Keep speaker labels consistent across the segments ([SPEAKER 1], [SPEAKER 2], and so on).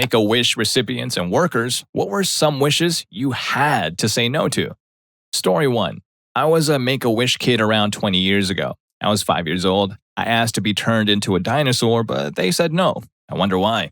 [SPEAKER 1] Make-A-Wish recipients and workers, what were some wishes you had to say no to? Story 1. I was a Make-A-Wish kid around 20 years ago. I was 5 years old. I asked to be turned into a dinosaur, but they said no. I wonder why.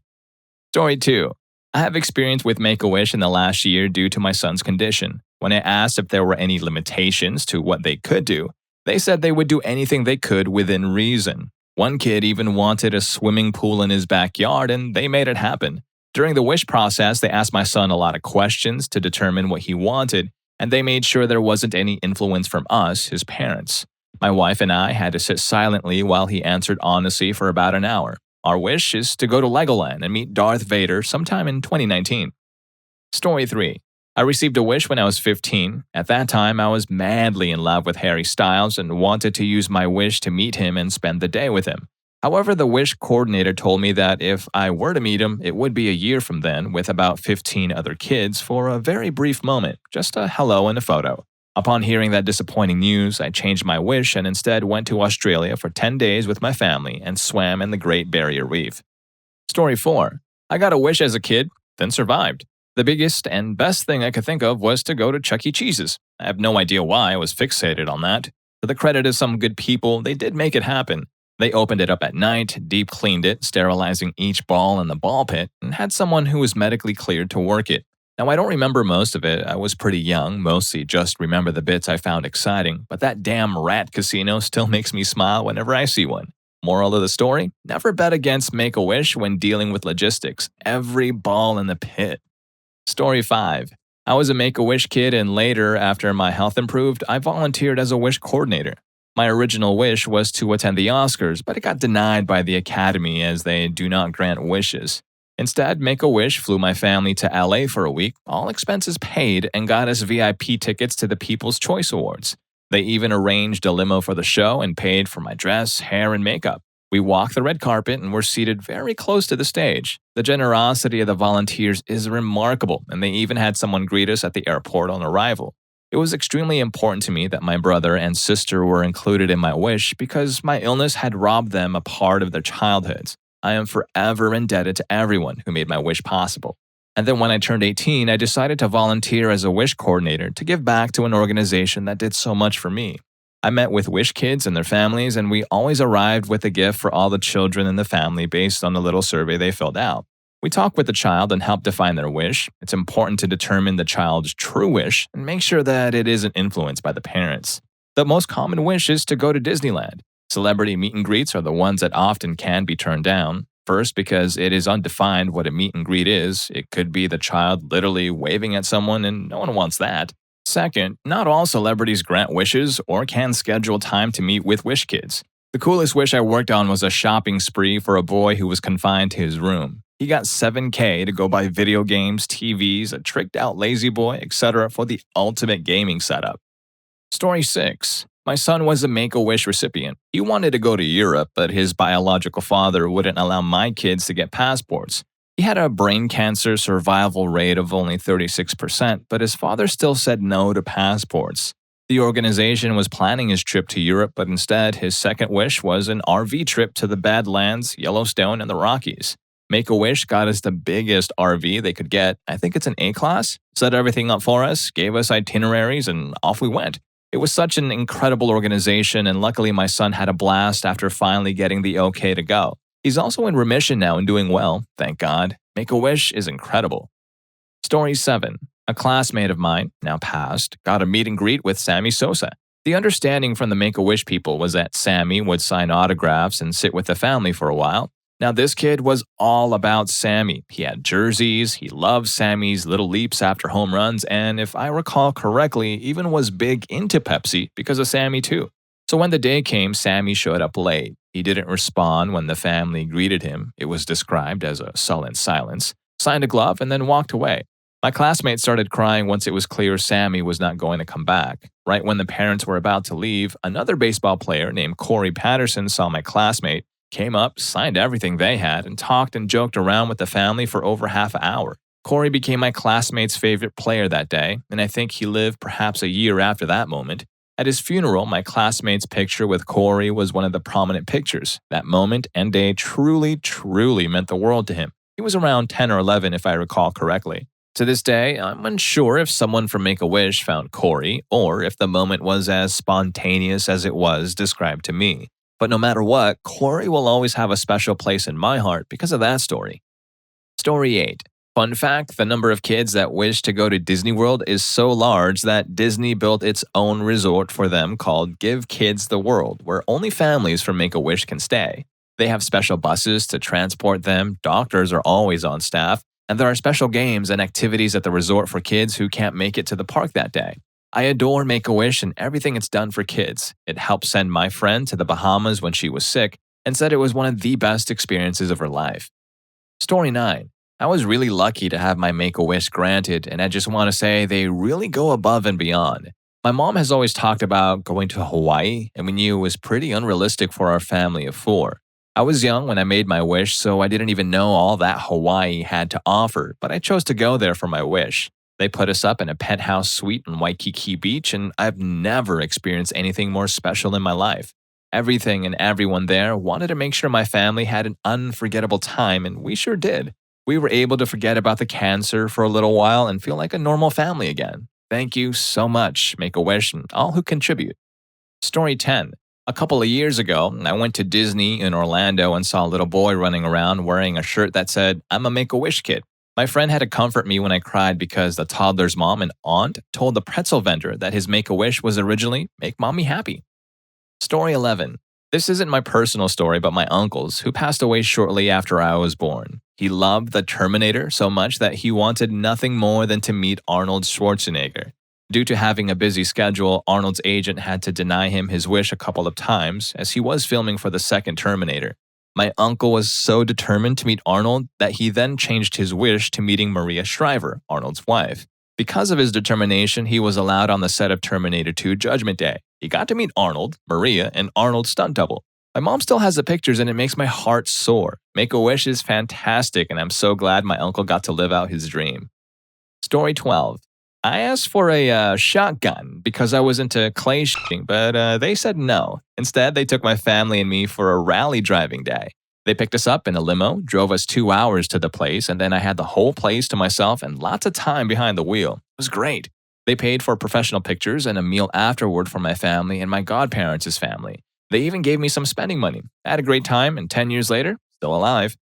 [SPEAKER 1] Story 2. I have experience with Make-A-Wish in the last year due to my son's condition. When I asked if there were any limitations to what they could do, they said they would do anything they could within reason. One kid even wanted a swimming pool in his backyard, and they made it happen. During the wish process, they asked my son a lot of questions to determine what he wanted, and they made sure there wasn't any influence from us, his parents. My wife and I had to sit silently while he answered honestly for about an hour. Our wish is to go to Legoland and meet Darth Vader sometime in 2019. Story 3. I received a wish when I was 15. At that time, I was madly in love with Harry Styles and wanted to use my wish to meet him and spend the day with him. However, the wish coordinator told me that if I were to meet him, it would be a year from then with about 15 other kids for a very brief moment, just a hello and a photo. Upon hearing that disappointing news, I changed my wish and instead went to Australia for 10 days with my family and swam in the Great Barrier Reef. Story 4. I got a wish as a kid, then survived. The biggest and best thing I could think of was to go to Chuck E. Cheese's. I have no idea why I was fixated on that. To the credit of some good people, they did make it happen. They opened it up at night, deep cleaned it, sterilizing each ball in the ball pit, and had someone who was medically cleared to work it. Now, I don't remember most of it. I was pretty young, mostly just remember the bits I found exciting, but that damn rat casino still makes me smile whenever I see one. Moral of the story? Never bet against Make-A-Wish when dealing with logistics. Every ball in the pit. Story 5. I was a Make-A-Wish kid, and later, after my health improved, I volunteered as a wish coordinator. My original wish was to attend the Oscars, but it got denied by the Academy as they do not grant wishes. Instead, Make-A-Wish flew my family to LA for a week, all expenses paid, and got us VIP tickets to the People's Choice Awards. They even arranged a limo for the show and paid for my dress, hair, and makeup. We walked the red carpet and were seated very close to the stage. The generosity of the volunteers is remarkable, and they even had someone greet us at the airport on arrival. It was extremely important to me that my brother and sister were included in my wish because my illness had robbed them a part of their childhoods. I am forever indebted to everyone who made my wish possible. And then when I turned 18, I decided to volunteer as a wish coordinator to give back to an organization that did so much for me. I met with wish kids and their families, and we always arrived with a gift for all the children in the family based on the little survey they filled out. We talk with the child and help define their wish. It's important to determine the child's true wish and make sure that it isn't influenced by the parents. The most common wish is to go to Disneyland. Celebrity meet and greets are the ones that often can be turned down. First, because it is undefined what a meet and greet is. It could be the child literally waving at someone, and no one wants that. Second, not all celebrities grant wishes or can schedule time to meet with wish kids. The coolest wish I worked on was a shopping spree for a boy who was confined to his room. He got $7,000 to go buy video games, TVs, a tricked-out lazy boy, etc. for the ultimate gaming setup. Story 6. My son was a Make-A-Wish recipient. He wanted to go to Europe, but his biological father wouldn't allow my kids to get passports. He had a brain cancer survival rate of only 36%, but his father still said no to passports. The organization was planning his trip to Europe, but instead his second wish was an RV trip to the Badlands, Yellowstone, and the Rockies. Make-A-Wish got us the biggest RV they could get. I think it's an A-class. Set everything up for us, gave us itineraries, and off we went. It was such an incredible organization, and luckily my son had a blast after finally getting the okay to go. He's also in remission now and doing well, thank God. Make-A-Wish is incredible. Story 7. A classmate of mine, now passed, got a meet and greet with Sammy Sosa. The understanding from the Make-A-Wish people was that Sammy would sign autographs and sit with the family for a while. Now this kid was all about Sammy. He had jerseys, he loved Sammy's little leaps after home runs, and if I recall correctly, even was big into Pepsi because of Sammy too. So when the day came, Sammy showed up late. He didn't respond when the family greeted him. It was described as a sullen silence. Signed a glove and then walked away. My classmate started crying once it was clear Sammy was not going to come back. Right when the parents were about to leave, another baseball player named Corey Patterson saw my classmate, came up, signed everything they had, and talked and joked around with the family for over half an hour. Corey became my classmate's favorite player that day, and I think he lived perhaps a year after that moment. At his funeral, my classmate's picture with Corey was one of the prominent pictures. That moment and day truly, truly meant the world to him. He was around 10 or 11 if I recall correctly. To this day, I'm unsure if someone from Make-A-Wish found Corey or if the moment was as spontaneous as it was described to me. But no matter what, Corey will always have a special place in my heart because of that story. Story 8. Fun fact, the number of kids that wish to go to Disney World is so large that Disney built its own resort for them called Give Kids the World, where only families from Make-A-Wish can stay. They have special buses to transport them, doctors are always on staff, and there are special games and activities at the resort for kids who can't make it to the park that day. I adore Make-A-Wish and everything it's done for kids. It helped send my friend to the Bahamas when she was sick and said it was one of the best experiences of her life. Story 9. I was really lucky to have my Make-A-Wish granted, and I just want to say they really go above and beyond. My mom has always talked about going to Hawaii, and we knew it was pretty unrealistic for our family of 4. I was young when I made my wish, so I didn't even know all that Hawaii had to offer, but I chose to go there for my wish. They put us up in a penthouse suite on Waikiki Beach, and I've never experienced anything more special in my life. Everything and everyone there wanted to make sure my family had an unforgettable time, and we sure did. We were able to forget about the cancer for a little while and feel like a normal family again. Thank you so much, Make-A-Wish, and all who contribute. Story 10. A couple of years ago, I went to Disney in Orlando and saw a little boy running around wearing a shirt that said, "I'm a Make-A-Wish kid." My friend had to comfort me when I cried because the toddler's mom and aunt told the pretzel vendor that his Make-A-Wish was originally "Make Mommy Happy." Story 11. This isn't my personal story, but my uncle's, who passed away shortly after I was born. He loved the Terminator so much that he wanted nothing more than to meet Arnold Schwarzenegger. Due to having a busy schedule, Arnold's agent had to deny him his wish a couple of times, as he was filming for the second Terminator. My uncle was so determined to meet Arnold that he then changed his wish to meeting Maria Shriver, Arnold's wife. Because of his determination, he was allowed on the set of Terminator 2 Judgment Day. He got to meet Arnold, Maria, and Arnold's stunt double. My mom still has the pictures and it makes my heart soar. Make-A-Wish is fantastic and I'm so glad my uncle got to live out his dream. Story 12. I asked for a shotgun because I was into clay shooting, but they said no. Instead, they took my family and me for a rally driving day. They picked us up in a limo, drove us 2 hours to the place, and then I had the whole place to myself and lots of time behind the wheel. It was great. They paid for professional pictures and a meal afterward for my family and my godparents' family. They even gave me some spending money. I had a great time, and 10 years later, still alive.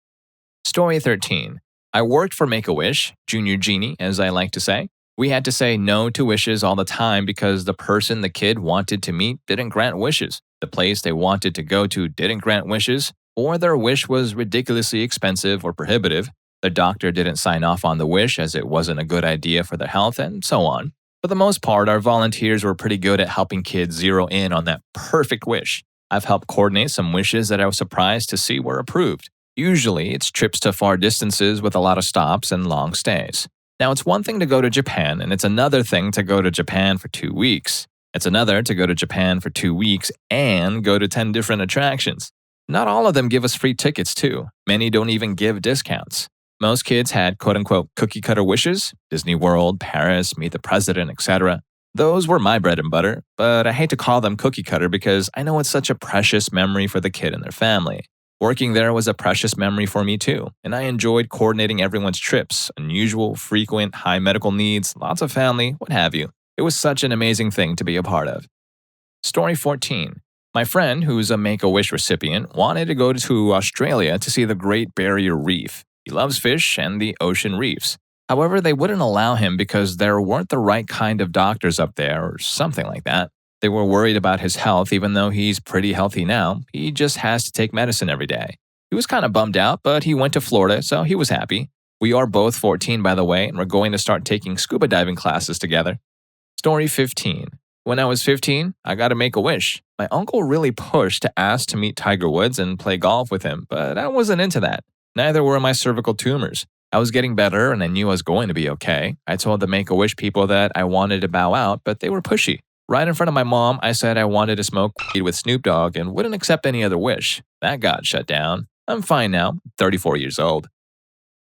[SPEAKER 1] Story 13. I worked for Make-A-Wish, Junior Genie, as I like to say. We had to say no to wishes all the time because the person the kid wanted to meet didn't grant wishes. The place they wanted to go to didn't grant wishes, or their wish was ridiculously expensive or prohibitive. The doctor didn't sign off on the wish as it wasn't a good idea for their health, and so on. For the most part, our volunteers were pretty good at helping kids zero in on that perfect wish. I've helped coordinate some wishes that I was surprised to see were approved. Usually, it's trips to far distances with a lot of stops and long stays. Now, it's one thing to go to Japan, and it's another thing to go to Japan for 2 weeks. It's another to go to Japan for 2 weeks and go to 10 different attractions. Not all of them give us free tickets, too. Many don't even give discounts. Most kids had quote-unquote cookie-cutter wishes, Disney World, Paris, Meet the President, etc. Those were my bread and butter, but I hate to call them cookie-cutter because I know it's such a precious memory for the kid and their family. Working there was a precious memory for me too, and I enjoyed coordinating everyone's trips, unusual, frequent, high medical needs, lots of family, what have you. It was such an amazing thing to be a part of. Story 14. My friend, who's a Make-A-Wish recipient, wanted to go to Australia to see the Great Barrier Reef. He loves fish and the ocean reefs. However, they wouldn't allow him because there weren't the right kind of doctors up there or something like that. They were worried about his health even though he's pretty healthy now. He just has to take medicine every day. He was kind of bummed out, but he went to Florida, so he was happy. We are both 14, by the way, and we're going to start taking scuba diving classes together. Story 15. When I was 15, I got to make a wish. My uncle really pushed to ask to meet Tiger Woods and play golf with him, but I wasn't into that. Neither were my cervical tumors. I was getting better and I knew I was going to be okay. I told the Make-A-Wish people that I wanted to bow out, but they were pushy. Right in front of my mom, I said I wanted to smoke weed with Snoop Dogg and wouldn't accept any other wish. That got shut down. I'm fine now, 34 years old.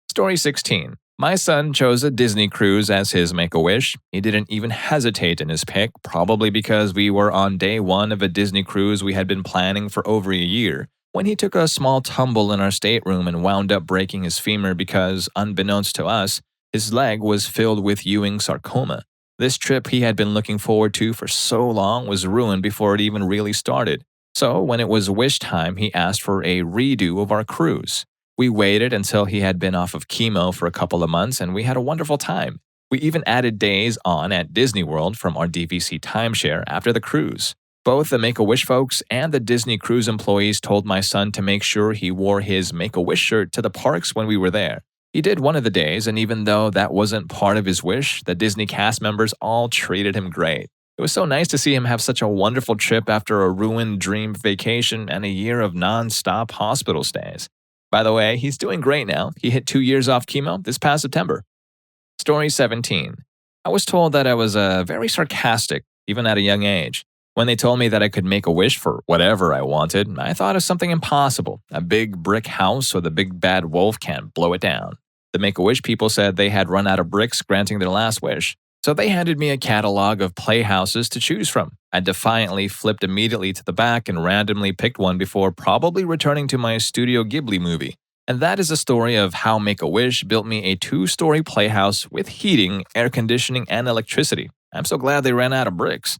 [SPEAKER 1] Story 16. My son chose a Disney cruise as his Make-A-Wish. He didn't even hesitate in his pick, probably because we were on day one of a Disney cruise we had been planning for over a year. when he took a small tumble in our stateroom and wound up breaking his femur because, unbeknownst to us, his leg was filled with Ewing sarcoma. This trip he had been looking forward to for so long was ruined before it even really started. So, when it was wish time, he asked for a redo of our cruise. We waited until he had been off of chemo for a couple of months, and we had a wonderful time. We even added days on at Disney World from our DVC timeshare after the cruise. Both the Make-A-Wish folks and the Disney cruise employees told my son to make sure he wore his Make-A-Wish shirt to the parks when we were there. He did one of the days, and even though that wasn't part of his wish, the Disney cast members all treated him great. It was so nice to see him have such a wonderful trip after a ruined dream vacation and a year of non-stop hospital stays. By the way, he's doing great now. He hit 2 years off chemo this past September. Story 17. I was told that I was very sarcastic, even at a young age. When they told me that I could make a wish for whatever I wanted, I thought of something impossible. A big brick house so the big bad wolf can't blow it down. The Make-A-Wish people said they had run out of bricks granting their last wish. So they handed me a catalog of playhouses to choose from. I defiantly flipped immediately to the back and randomly picked one before probably returning to my Studio Ghibli movie. And that is the story of how Make-A-Wish built me a 2-story playhouse with heating, air conditioning, and electricity. I'm so glad they ran out of bricks.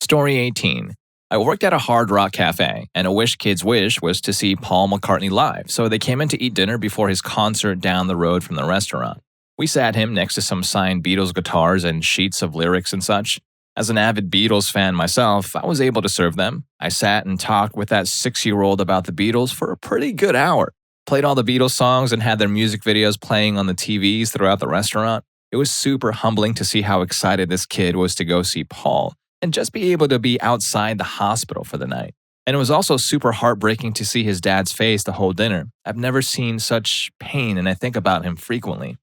[SPEAKER 1] Story 18. I worked at a Hard Rock cafe, and a Wish kid's wish was to see Paul McCartney live, so they came in to eat dinner before his concert down the road from the restaurant. We sat him next to some signed Beatles guitars and sheets of lyrics and such. As an avid Beatles fan myself, I was able to serve them. I sat and talked with that 6-year-old about the Beatles for a pretty good hour. Played all the Beatles songs and had their music videos playing on the TVs throughout the restaurant. It was super humbling to see how excited this kid was to go see Paul and just be able to be outside the hospital for the night. And it was also super heartbreaking to see his dad's face the whole dinner. I've never seen such pain, and I think about him frequently.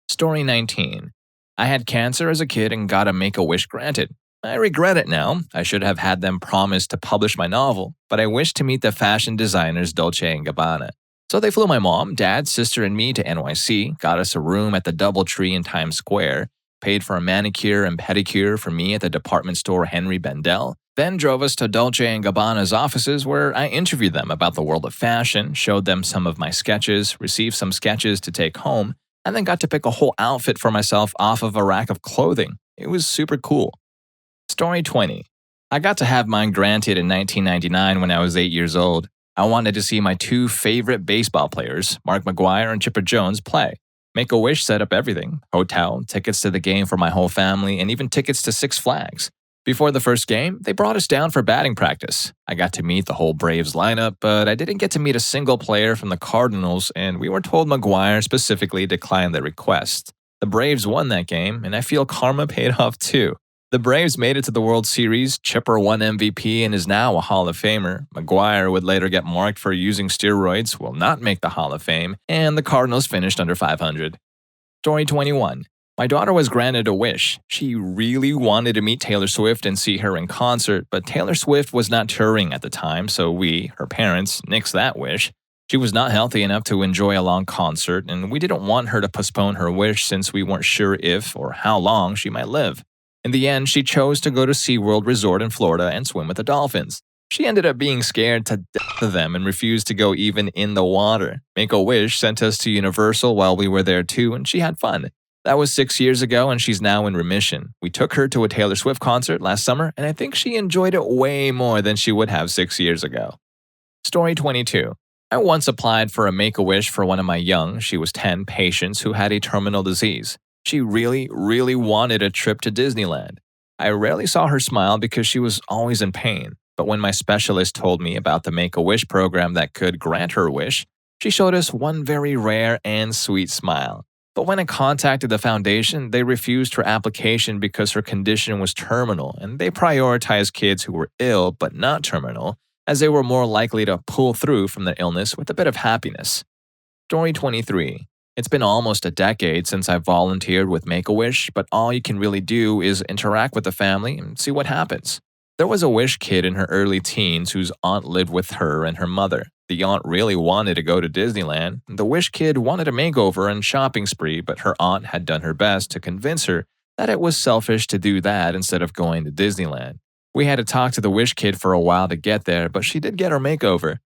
[SPEAKER 1] Story 19. I had cancer as a kid and got a Make-A-Wish granted. I regret it now. I should have had them promise to publish my novel, but I wish to meet the fashion designers Dolce & Gabbana. So they flew my mom, dad, sister, and me to NYC, got us a room at the DoubleTree in Times Square, paid for a manicure and pedicure for me at the department store Henry Bendel, then drove us to Dolce & Gabbana's offices where I interviewed them about the world of fashion, showed them some of my sketches, received some sketches to take home, and then got to pick a whole outfit for myself off of a rack of clothing. It was super cool. Story 20. I got to have mine granted in 1999 when I was 8 years old. I wanted to see my 2 favorite baseball players, Mark McGwire and Chipper Jones, play. Make-A-Wish set up everything: hotel, tickets to the game for my whole family, and even tickets to Six Flags. Before the first game, they brought us down for batting practice. I got to meet the whole Braves lineup, but I didn't get to meet a single player from the Cardinals, and we were told McGwire specifically declined the request. The Braves won that game, and I feel karma paid off too. The Braves made it to the World Series, Chipper won MVP and is now a Hall of Famer. McGwire would later get marked for using steroids, will not make the Hall of Fame, and the Cardinals finished under 500. Story 21. My daughter was granted a wish. She really wanted to meet Taylor Swift and see her in concert, but Taylor Swift was not touring at the time, so we, her parents, nixed that wish. She was not healthy enough to enjoy a long concert, and we didn't want her to postpone her wish since we weren't sure if or how long she might live. In the end, she chose to go to SeaWorld Resort in Florida and swim with the dolphins. She ended up being scared to death of them and refused to go even in the water. Make-A-Wish sent us to Universal while we were there too, and she had fun. That was 6 years ago, and she's now in remission. We took her to a Taylor Swift concert last summer, and I think she enjoyed it way more than she would have 6 years ago. Story 22. I once applied for a Make-A-Wish for one of my young, she was 10, patients who had a terminal disease. She really, really wanted a trip to Disneyland. I rarely saw her smile because she was always in pain, but when my specialist told me about the Make-A-Wish program that could grant her wish, she showed us one very rare and sweet smile. But when I contacted the foundation, they refused her application because her condition was terminal, and they prioritized kids who were ill but not terminal, as they were more likely to pull through from their illness with a bit of happiness. Story 23. It's been almost a decade since I volunteered with Make-A-Wish, but all you can really do is interact with the family and see what happens. There was a Wish kid in her early teens whose aunt lived with her and her mother. The aunt really wanted to go to Disneyland. The Wish kid wanted a makeover and shopping spree, but her aunt had done her best to convince her that it was selfish to do that instead of going to Disneyland. We had to talk to the Wish kid for a while to get there, but she did get her makeover.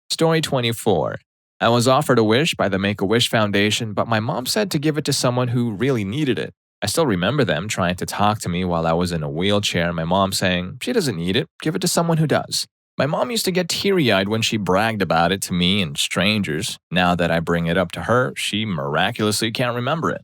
[SPEAKER 1] Story 24. I was offered a wish by the Make a Wish Foundation, but my mom said to give it to someone who really needed it. I still remember them trying to talk to me while I was in a wheelchair, and my mom saying, "She doesn't need it, give it to someone who does." My mom used to get teary eyed when she bragged about it to me and strangers. Now that I bring it up to her, she miraculously can't remember it.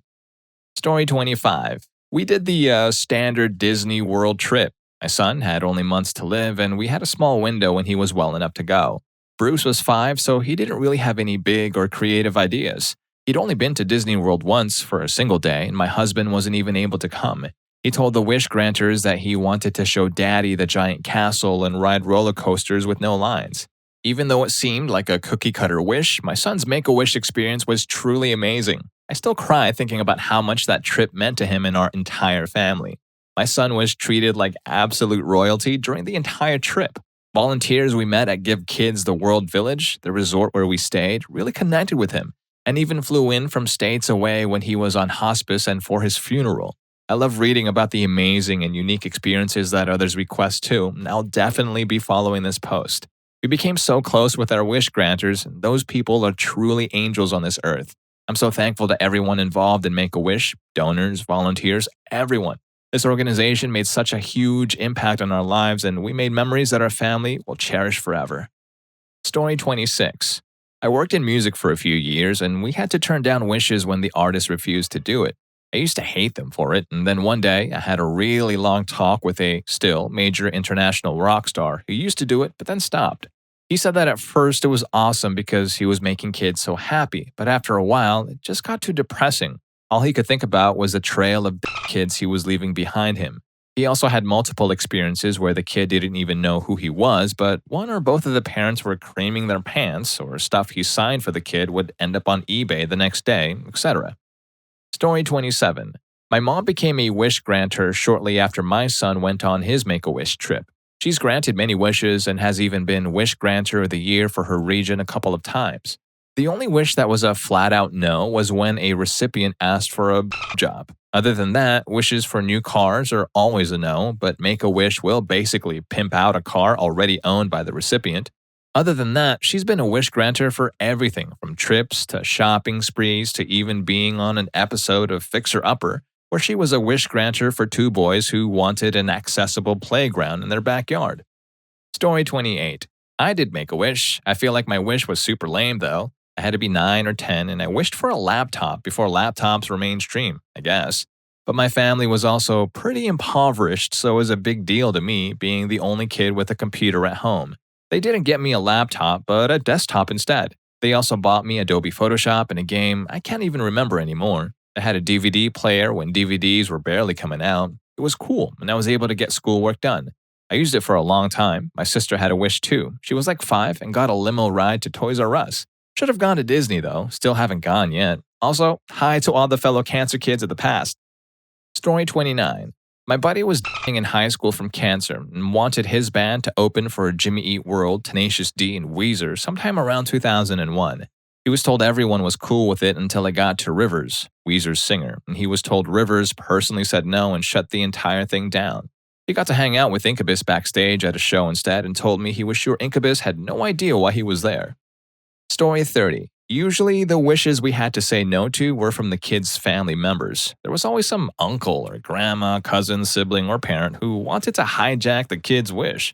[SPEAKER 1] Story 25. We did the standard Disney World trip. My son had only months to live, and we had a small window when he was well enough to go. Bruce was 5, so he didn't really have any big or creative ideas. He'd only been to Disney World once for a single day, and my husband wasn't even able to come. He told the wish granters that he wanted to show Daddy the giant castle and ride roller coasters with no lines. Even though it seemed like a cookie-cutter wish, my son's Make-A-Wish experience was truly amazing. I still cry thinking about how much that trip meant to him and our entire family. My son was treated like absolute royalty during the entire trip. Volunteers we met at Give Kids the World Village, the resort where we stayed, really connected with him, and even flew in from states away when he was on hospice and for his funeral. I love reading about the amazing and unique experiences that others request too, and I'll definitely be following this post. We became so close with our wish granters, and those people are truly angels on this earth. I'm so thankful to everyone involved in Make-A-Wish, donors, volunteers, everyone. This organization made such a huge impact on our lives, and we made memories that our family will cherish forever. Story 26. I worked in music for a few years, and we had to turn down wishes when the artist refused to do it. I used to hate them for it, and then one day I had a really long talk with a still major international rock star who used to do it but then stopped. He said that at first it was awesome because he was making kids so happy, but after a while it just got too depressing. All he could think about was the trail of kids he was leaving behind him. He also had multiple experiences where the kid didn't even know who he was, but one or both of the parents were creaming their pants, or stuff he signed for the kid would end up on eBay the next day, etc. Story 27. My mom became a wish granter shortly after my son went on his Make-A-Wish trip. She's granted many wishes and has even been Wish Granter of the Year for her region a couple of times. The only wish that was a flat-out no was when a recipient asked for a job. Other than that, wishes for new cars are always a no, but Make-A-Wish will basically pimp out a car already owned by the recipient. Other than that, she's been a wish granter for everything from trips to shopping sprees to even being on an episode of Fixer Upper, where she was a wish granter for 2 boys who wanted an accessible playground in their backyard. Story 28. I did make a wish. I feel like my wish was super lame though. I had to be 9 or 10 and I wished for a laptop before laptops were mainstream, I guess. But my family was also pretty impoverished, so it was a big deal to me being the only kid with a computer at home. They didn't get me a laptop, but a desktop instead. They also bought me Adobe Photoshop and a game I can't even remember anymore. I had a DVD player when DVDs were barely coming out. It was cool, and I was able to get schoolwork done. I used it for a long time. My sister had a wish too. She was like 5 and got a limo ride to Toys R Us. Should have gone to Disney though, still haven't gone yet. Also, hi to all the fellow cancer kids of the past. Story 29. My buddy was dying in high school from cancer and wanted his band to open for Jimmy Eat World, Tenacious D, and Weezer sometime around 2001. He was told everyone was cool with it until it got to Rivers, Weezer's singer, and he was told Rivers personally said no and shut the entire thing down. He got to hang out with Incubus backstage at a show instead and told me he was sure Incubus had no idea why he was there. Story 30. Usually, the wishes we had to say no to were from the kids' family members. There was always some uncle or grandma, cousin, sibling, or parent who wanted to hijack the kid's wish.